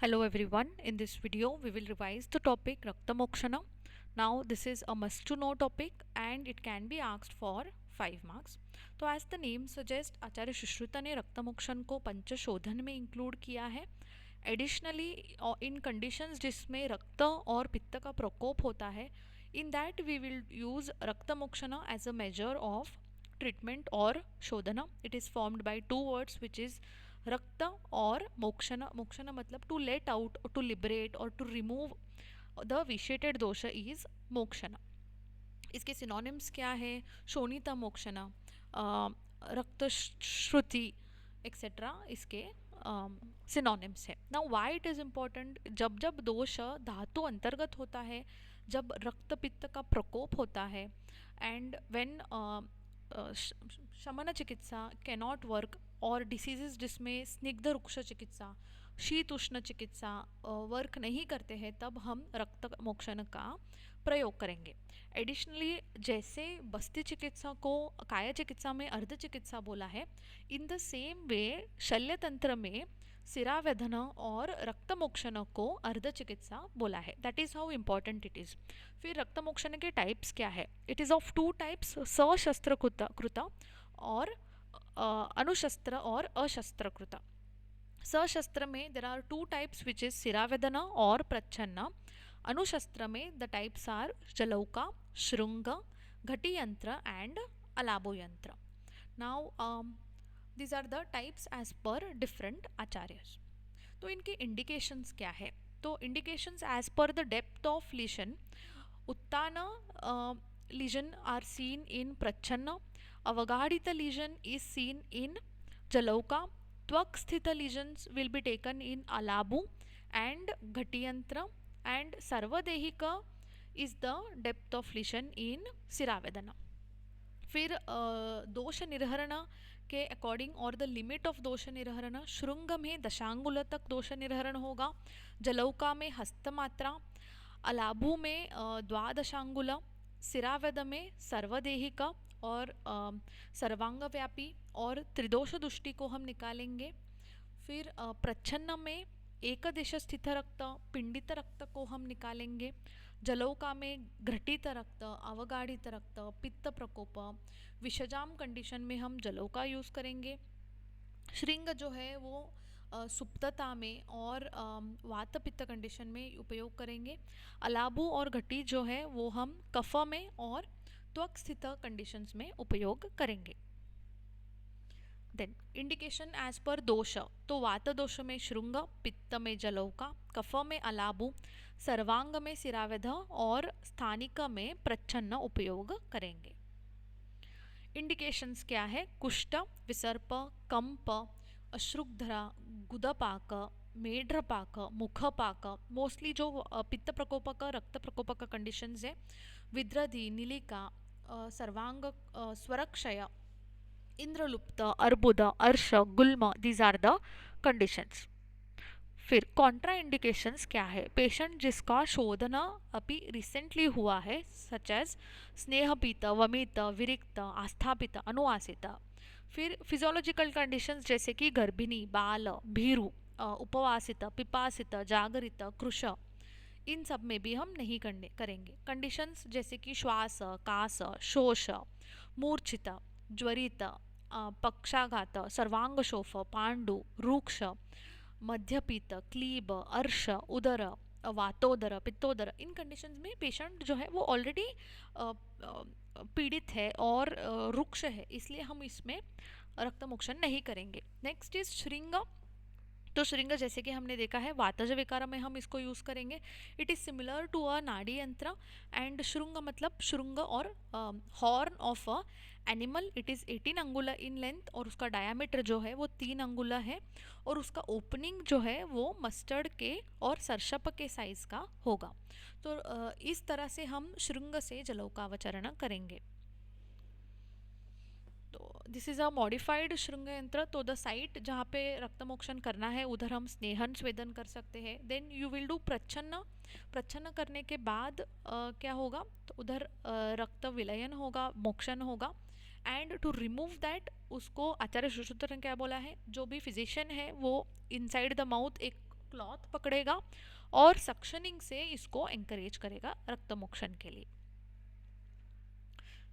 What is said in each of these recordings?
Hello everyone. In this video, we will revise the topic Raktamokshana. Now, this is a must-to-know topic and it can be asked for 5 marks. तो as the name suggests, आचार्य सुश्रुता ने रक्तमोक्षण को पंचशोधन में include किया है. Additionally इन conditions जिसमें रक्त और पित्त का प्रकोप होता है, in that we will use raktamokshana as a major of treatment or shodhana. It is formed by two words which is rakta और mokshana. Mokshana मतलब to let out or to liberate or to remove the vitiated dosha is mokshana. इसके synonyms क्या है? शोणिता मोक्षना, रक्त श्रुति etcetera इसके synonyms है. Now Y it is important? जब जब दोष धातु अंतर्गत होता है, जब रक्त पित्त का प्रकोप होता है, एंड व्हेन शमन चिकित्सा कैनॉट वर्क और डिसीजेस जिसमें स्निग्ध रुक्ष चिकित्सा, शीत उष्ण चिकित्सा वर्क नहीं करते हैं, तब हम रक्त मोक्षण का प्रयोग करेंगे. एडिशनली जैसे बस्ती चिकित्सा को काया चिकित्सा में अर्ध चिकित्सा बोला है, इन द सेम वे शल्य तंत्र में सिरावेधन और रक्तमोक्षण को अर्ध चिकित्सा बोला है. That is how important it is. फिर रक्तमोक्षण के टाइप्स क्या है? It is of two types, सशस्त्रकृत और अनुशस्त्र और अशस्त्रकृत. सशस्त्र में there are two types which is सिरावेदना और प्रच्छन्न. अनुशस्त्र में the types are jalauka, shringa, ghati yantra and alabu yantra. Now these are the types as per different acharyas. तो इनके इंडिकेशंस क्या है? तो indications as per the depth of lesion, उत्तान lesion are seen in prachchhanna, अवगाढ़ित lesion is seen in jalauka, त्वक स्थित lesions will be taken in alabu and ghatiyantra, and सर्वदेहिक is the depth of lesion in siravedhana. फिर दोष निर्हरण के अकॉर्डिंग और द लिमिट ऑफ दोष निर्हरण, श्रृंग में दशांगुल तक दोष निर्हरण होगा, जलौका में हस्तमात्रा, अलाभू में द्वादशांगुल, सिरावेद में सर्वदेहिक और सर्वांगव्यापी और त्रिदोष दृष्टि को हम निकालेंगे. फिर प्रच्छन्न में एक दिश स्थित रक्त, पिंडित रक्त को हम निकालेंगे. जलौका में घटित रक्त, अवगाढ़ित रक्त, पित्त प्रकोप, विषजाम कंडीशन में हम जलौका यूज़ करेंगे. श्रृंग जो है वो सुप्तता में और वात पित्त कंडीशन में उपयोग करेंगे. अलाबू और घटी जो है वो हम कफ में और त्वक स्थित कंडीशंस में उपयोग करेंगे. देन इंडिकेशन एज पर दोष, तो वात दोष में श्रृंग, पित्त में जलौका, कफ में अलाबू, सर्वांग में सिरावेद और स्थानिक में प्रच्छन्न उपयोग करेंगे. इंडिकेशंस क्या है? कुष्ठ, विसर्प, कंप, अश्रुधरा, गुदपाक, मेढ्रपाक, मुखपाक, मोस्टली जो पित्त प्रकोपक रक्त प्रकोपक कंडीशंस है, विद्रधि, नीलिका, सर्वांग स्वरक्षय, इंद्रलुप्त, अर्बुद, अर्श, गुल्म, दीज आर द कंडीशंस. फिर कॉन्ट्रा इंडिकेशंस क्या है? पेशेंट जिसका शोधन अभी रिसेंटली हुआ है, सच एज स्नेहपीत, वमित, विरिक्त, आस्थापित, अनुवासित. फिर फिजियोलॉजिकल कंडीशंस जैसे कि गर्भिणी, बाल, भीरु, उपवासित, पिपासित, जागरित, कृश, इन सब में भी हम नहीं करेंगे. कंडीशंस जैसे कि श्वास, कास, शोष, मूर्छित, ज्वरित, पक्षाघात, सर्वांगशोफ, पांडु, रूक्ष, मध्यपित्त, क्लीब, अर्श, उदर, वातोदर, पित्तोदर, इन कंडीशंस में पेशेंट जो है वो ऑलरेडी पीड़ित है और रुक्ष है, इसलिए हम इसमें रक्तमोक्षण नहीं करेंगे. नेक्स्ट इज श्रृंग. तो श्रृंग जैसे कि हमने देखा है वातज विकार में हम इसको यूज़ करेंगे. It is similar to a nadi yantra. And shringa मतलब श्रृंग और horn of a animal. It is 18 angula in length और उसका डायामीटर जो है वो 3 अंगुला है और उसका ओपनिंग जो है वो मस्टर्ड के और सरसप के साइज़ का होगा. तो इस तरह से हम श्रृंग से जलौकावचरण करेंगे. तो दिस इज़ अ मॉडिफाइड श्रृंग यंत्र. तो द साइट जहाँ पे रक्तमोक्षण करना है उधर हम स्नेहन स्वेदन कर सकते हैं. Then you will do prachchhanna. प्रच्छन्न करने के बाद क्या होगा? तो उधर रक्त विलयन होगा, मोक्षण होगा. एंड टू रिमूव दैट उसको आचार्य सुश्रुत ने क्या बोला है, जो भी फिजिशियन है वो इनसाइड द माउथ एक क्लॉथ पकड़ेगा और सक्शनिंग से इसको एंकरेज करेगा रक्तमोक्षण के लिए.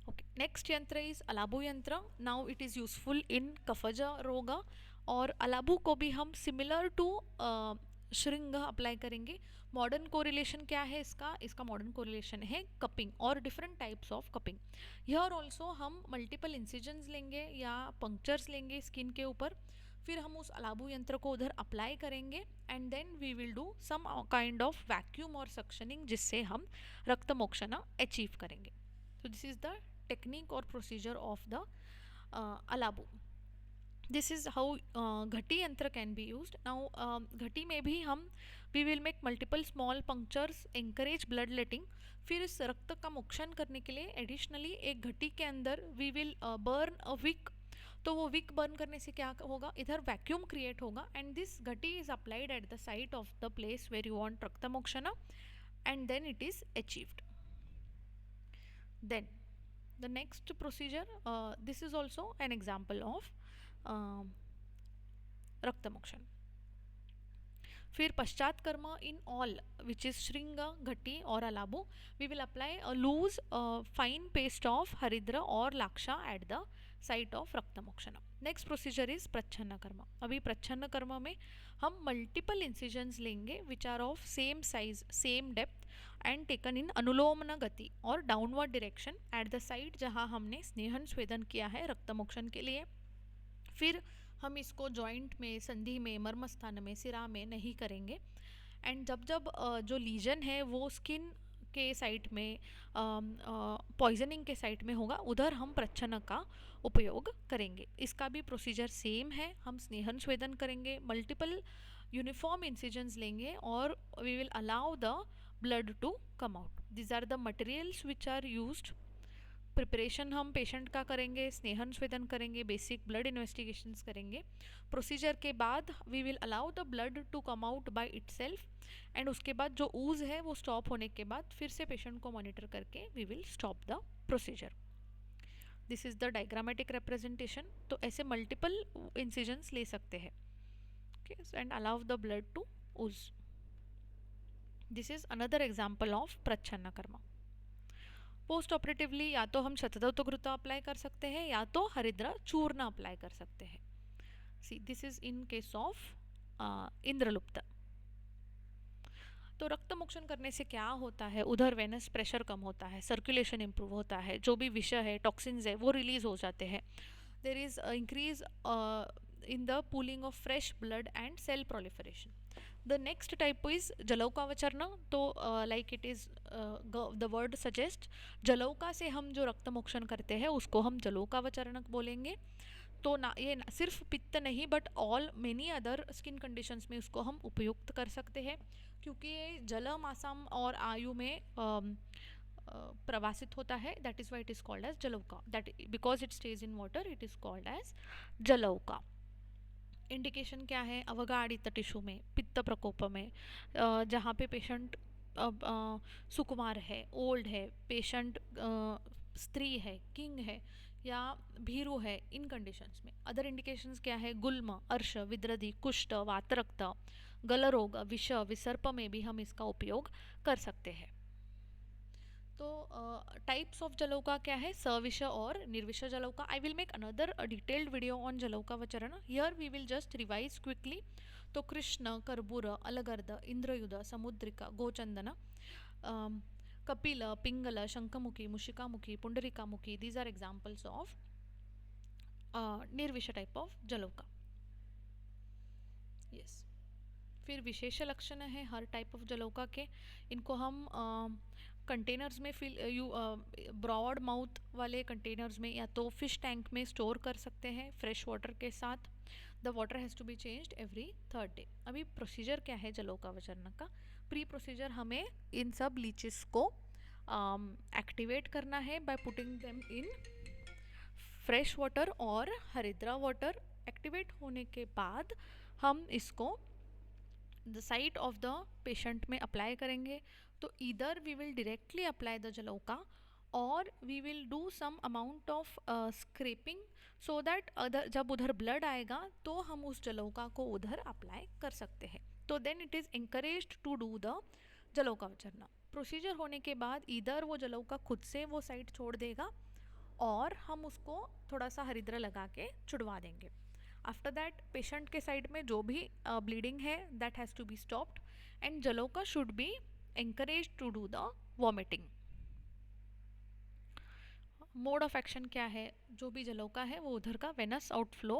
Okay, next yantra is alabu yantra. Now it is useful in kaphaja roga. और अलाबू को भी हम सिमिलर टू श्रृंग अप्लाई करेंगे. मॉडर्न कोरिलेशन क्या है इसका? इसका मॉडर्न कोरिलेशन है कपिंग और different types of cupping. Here also हम मल्टीपल इंसिजन्स लेंगे या पंक्चर्स लेंगे स्किन के ऊपर, फिर हम उस अलाबू यंत्र को उधर अप्लाई करेंगे and then we will do some kind of vacuum और सक्शनिंग जिससे हम रक्तमोक्षण अचीव करेंगे. So this is the technique or procedure of the Alabu. This is how घटी यंत्र can be used. Now घटी में भी हम we will make multiple small punctures, encourage blood letting. फिर इस रक्त का मोक्षण करने के लिए एडिशनली एक घटी के अंदर we will burn a wick. तो वो विक बर्न करने से क्या होगा, इधर वैक्यूम क्रिएट होगा and this ghati is applied at the site of the place where you want raktamokshana and then it is achieved. Then the next procedure, this is also an example of रक्तमोक्षण. फिर पश्चात कर्म in all which is shringa, ghati और alabu, we will apply a loose fine paste of haridra और laksha at the site of raktamokshana. Next procedure is prachchhanna karma. अभी प्रच्छन्न कर्म में हम मल्टीपल इंसिजन्स लेंगे which are of same size, same depth and taken in anulomana gati और downward direction at the site जहां हमने स्नेहन स्वेदन किया है रक्तमोक्षण के लिए. फिर हम इसको जॉइंट में, संधि में, मर्म स्थान में, सिरा में नहीं करेंगे. एंड जब जब जो लीजन है वो स्किन के साइट में, पॉइजनिंग के साइट में होगा, उधर हम प्रच्छन्न का उपयोग करेंगे. इसका भी प्रोसीजर सेम है. हम स्नेहन स्वेदन करेंगे, मल्टीपल यूनिफॉर्म इंसिजन्स लेंगे और we will allow the blood to come out. This are the materials which are used. Preparation हम पेशेंट का करेंगे, स्नेहन स्वेदन करेंगे, बेसिक ब्लड इन्वेस्टिगेशंस करेंगे. प्रोसीजर के बाद we will allow the blood to come out by itself and उसके बाद जो ऊज है वो स्टॉप होने के बाद फिर से पेशेंट को मॉनिटर करके we will stop the procedure. This is the diagrammatic representation. तो ऐसे मल्टीपल इंसिजन्स ले सकते हैं and allow the blood to ooze. This is another example of prachchhanna karma. Post operatively या तो हम शतदत्तघृत अप्लाई कर सकते हैं या तो हरिद्रा चूर्ण अप्लाई कर सकते हैं. See this is in case of indralupta. तो रक्तमोक्षण करने से क्या होता है, उधर वेनस प्रेशर कम होता है, सर्कुलेशन इंप्रूव होता है, जो भी विष है, टॉक्सिन्स है, वो रिलीज हो जाते हैं. There is increase in the pooling of fresh blood and cell proliferation. The next type is jalaukavacharana. तो like it is the word suggest, जलौका से हम जो रक्तमोक्षण करते हैं उसको हम जलौकावचरण बोलेंगे. तो ना ये सिर्फ पित्त नहीं but all many other skin conditions में उसको हम उपयुक्त कर सकते हैं क्योंकि ये जल मासाम और आयु में प्रवासित होता है. That is why it is called as jalauka. That because it stays in water it is called as jalauka. Indication क्या है, अवगाड़ित टिश्यू में, पित्त प्रकोप में, जहाँ पे पेशेंट सुकुमार है, ओल्ड है, पेशेंट स्त्री है, किंग है या भीरू है, इन कंडीशंस में. अदर इंडिकेशंस क्या है, गुल्म, अर्श, विद्रदी, कुष्ठ, वातरक्त, गलरोग, विष, विसर्प में भी हम इसका उपयोग कर सकते हैं. तो टाइप्स ऑफ जलौका क्या है, सविष और निर्विष जलौका. I will make another detailed video on jalaukavacharana. Here we will just revise quickly. तो कृष्ण, कर्बूर, अलगर्द, इंद्रयुध, समुद्रिका, गोचंदन, कपिल, पिंगल, शंखमुखी, मुशिकामुखी, पुंडरीकामुखी, these are examples of nirvisha type of jalauka. Yes. फिर विशेष लक्षण है हर टाइप ऑफ जलौका के. इनको हम कंटेनर्स में फिल ब्रॉड माउथ वाले कंटेनर्स में या तो फिश टैंक में स्टोर कर सकते हैं फ्रेश वाटर के साथ. The water has to be changed every 3rd day. अभी प्रोसीजर क्या है जलौकावचरण का. प्री प्रोसीजर हमें इन सब लीचेस को एक्टिवेट करना है by putting them in fresh water और हरिद्रा वाटर. एक्टिवेट होने के बाद हम इसको the site of the patient में अप्लाई करेंगे. तो either we will directly apply the jalauka और we will do some amount of scraping so that जब उधर ब्लड आएगा तो हम उस जलौका को उधर अप्लाई कर सकते हैं. तो then it is encouraged to do the jalauka vicharana. Procedure होने के बाद इधर वो जलौका खुद से वो साइड छोड़ देगा और हम उसको थोड़ा सा हरिद्रा लगा के छुड़वा देंगे। आफ्टर दैट पेशेंट के साइड में जो भी ब्लीडिंग है that has to be stopped and jalauka should be encouraged to do the vomiting. Mode of action क्या है, जो भी जलौका है वो उधर का वेनस आउटफ्लो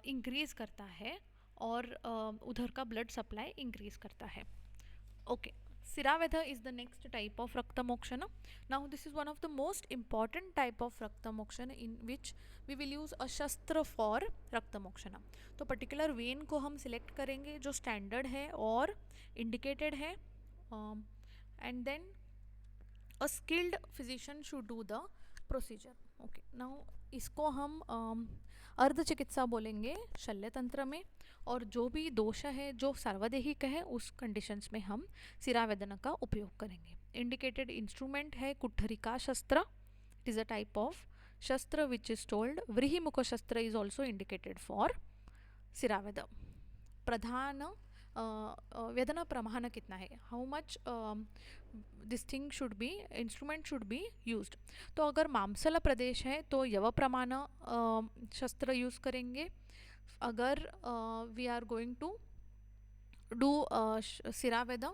इंक्रीज करता है और उधर का ब्लड सप्लाई इंक्रीज करता है। Okay, Siraveda is the next type of Rakta Mokshana. Now this is one of the most important type of Rakta Mokshana in which we will use a Shastra for Rakta Mokshana. तो particular vein को हम select करेंगे जो standard है और indicated है, and then a skilled physician should do the procedure. Okay, now इसको हम अर्ध चिकित्सा बोलेंगे शल्य तंत्र में, और जो भी दोष है जो सार्वदेहिक है उस कंडीशंस में हम सिरावेदना का उपयोग करेंगे। इंडिकेटेड इंस्ट्रूमेंट है कुठरिका शस्त्र, it is a type of शस्त्र विच इज टोल्ड। व्रीहिमुख शस्त्र इज ऑल्सो इंडिकेटेड फॉर सिरावेद। प्रधान वेदना प्रमाण कितना है, how much this thing should be, instrument should be used. तो अगर मांसल प्रदेश है तो यव प्रमाण शस्त्र यूज़ करेंगे। अगर we are going to do siravedh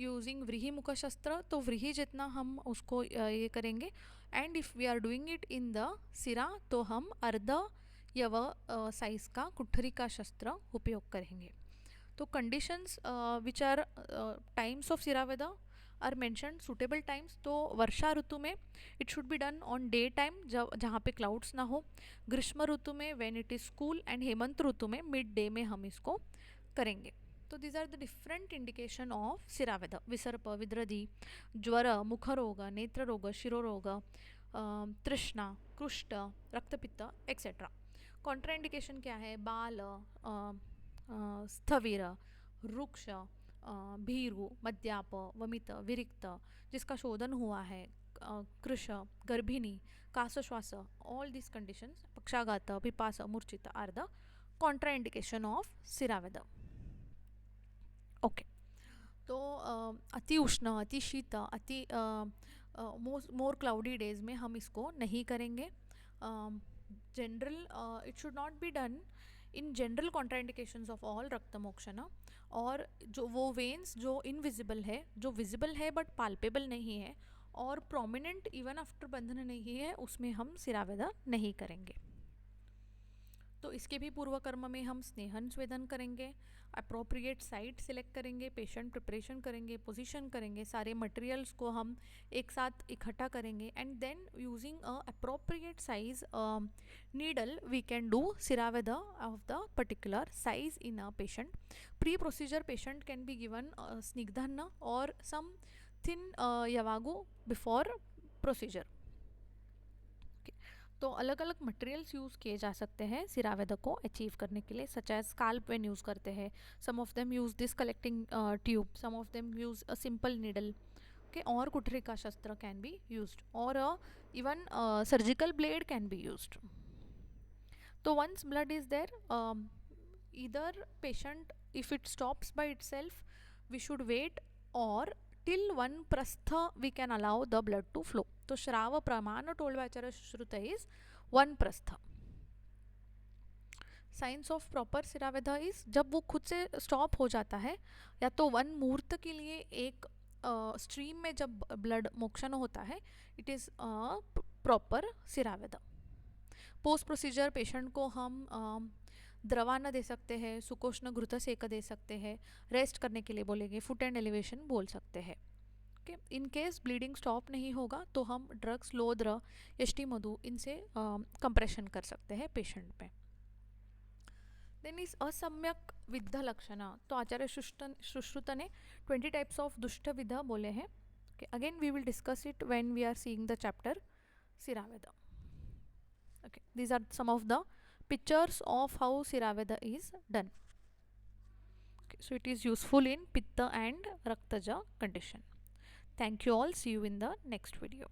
using vrihimukha shastra तो व्रीहि जितना हम उसको ये करेंगे, and if we are doing it in the sira तो हम अर्ध यव साइज का कुठरी का शस्त्र उपयोग करेंगे। तो conditions which are times of siravedh are mentioned, suitable times. तो वर्षा ऋतु में it should be done on day time जहाँ पे क्लाउड्स ना हो, ग्रीष्म ऋतु में when it is cool, and हेमंत ऋतु में मिड डे में हम इसको करेंगे। तो these are the different indication of siravedh. विसर्प, विद्रदी, ज्वर, मुखरोग, नेत्ररोग, शिरोरोग, तृष्णा, कुष्ठ, रक्तपित्त एक्सेट्रा। कॉन्ट्राइंडिकेशन क्या है, बाल, स्थविर, रुक्ष, भीरु, मद्याप, वमित, विरिक्त जिसका शोधन हुआ है, कृश, गर्भिणी, कासश्वास, ऑल दिस कंडीशंस, पक्षाघात, पिपास, मूर्छित are the contraindication of siravedh. Okay, तो अति उष्ण, अति शीत, अति मोर क्लाउडी डेज में हम इसको नहीं करेंगे। General it should not be done in general contraindications of all रक्त मोक्षणा। और जो वो वेन्स जो इनविजिबल है, जो विजिबल है बट पाल्पेबल नहीं है और प्रोमिनेंट इवन आफ्टर बंधन नहीं है, उसमें हम सिरावेद नहीं करेंगे। तो इसके भी पूर्व कर्म में हम स्नेहन स्वेदन करेंगे, अप्रोप्रिएट साइट सिलेक्ट करेंगे, पेशेंट प्रिपरेशन करेंगे, पोजीशन करेंगे, सारे मटेरियल्स को हम एक साथ इकट्ठा करेंगे, and then using a appropriate size needle we can do siravedh of the particular size in a patient. Pre procedure patient can be given snigdhana और some thin yavagu before procedure. तो अलग अलग मटेरियल्स यूज़ किए जा सकते हैं सिरावेद को अचीव करने के लिए, such as scalp vein use करते हैं, some of them use this collecting tube, some of them use a simple needle, okay, और कुठरी का शस्त्र कैन बी यूज्ड, और even surgical blade can be used. तो once blood is there, either patient if it stops by itself we should wait, और till 1 prastha we can allow the blood to flow. तो श्राव pramana told by Acharya Sushruta is 1 prastha. Signs of proper siravedh is जब वो खुद से stop हो जाता है, या तो 1 मुहूर्त के लिए एक स्ट्रीम में जब ब्लड मोक्षण होता है, it is proper siravedh. Post procedure patient को हम द्रवान्न दे सकते हैं, सुकोष्ण घृत सेक दे सकते हैं, रेस्ट करने के लिए बोलेंगे, फुट एंड एलिवेशन बोल सकते हैं। Okay, in case bleeding stop नहीं होगा तो हम ड्रग्स, लोद्र, यष्टि मधु, इनसे कंप्रेशन कर सकते हैं पेशेंट पे। देन इस असम्यक विद्ध लक्षण, तो आचार्य सुश्रुत ने 20 टाइप्स ऑफ दुष्ट विध बोले हैं। Okay, again we will discuss it when we are seeing the chapter siravedh. Okay, these are some of the pictures of how Siraveda is done. Okay, so it is useful in Pitta and Raktaja condition. Thank you all. See you in the next video.